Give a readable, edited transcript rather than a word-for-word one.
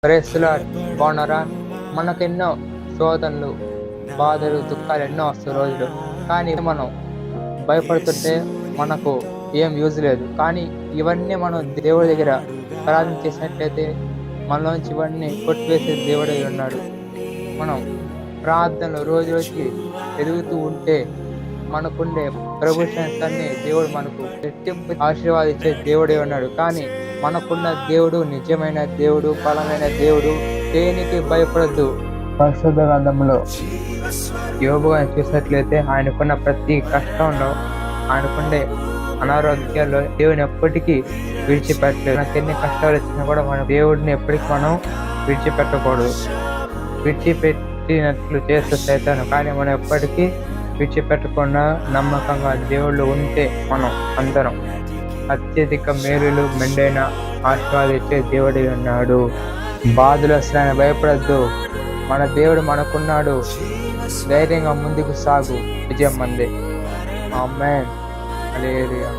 Praise lord. బాగున్నారా? మనకెన్నో శోధనలు, బాధలు, దుఃఖాలు ఎన్నో వస్తాయి రోజులు. కానీ మనం భయపడుతుంటే మనకు ఏం యూజ్ లేదు. కానీ ఇవన్నీ మనం దేవుడి దగ్గర ప్రార్థన చేసినట్లయితే మనలోంచి ఇవన్నీ కొట్టివేసే దేవుడై ఉన్నాడు. మనం ప్రార్థనలు రోజు రోజుకి ఎదుగుతూ ఉంటే మనకుండే ప్రభుత్వాన్ని దేవుడు మనకు రెట్టింపు ఆశీర్వాదించే దేవుడే ఉన్నాడు. కానీ మనకున్న దేవుడు నిజమైన దేవుడు, బలమైన దేవుడు. దేనికి భయపడద్దు. పరిశుద్ధ గ్రంథంలో యోబు గారిని చూసినట్లయితే ఆయనకున్న ప్రతి కష్టంలో, ఆయనకుండే అనారోగ్యాల్లో దేవుని ఎప్పటికీ విడిచిపెట్టలేదు. మనకు ఎన్ని కష్టాలు వచ్చినా కూడా మన దేవుడిని ఎప్పటికీ మనం విడిచిపెట్టకూడదు. విడిచిపెట్టినట్లు చేస్తే సైతాను, కానీ మనం ఎప్పటికీ విడిచిపెట్టకుండా నమ్మకంగా దేవుళ్ళు ఉంటే మనం అందరం అత్యధిక మేలులు మెండైన ఆశీర్వాదించే దేవుడి ఉన్నాడు. బాధలు వస్తాయని భయపడద్దు. మన దేవుడు మనకున్నాడు. ధైర్యంగా ముందుకు సాగు. విజయం మందే. ఆమేన్. హల్లెలూయా.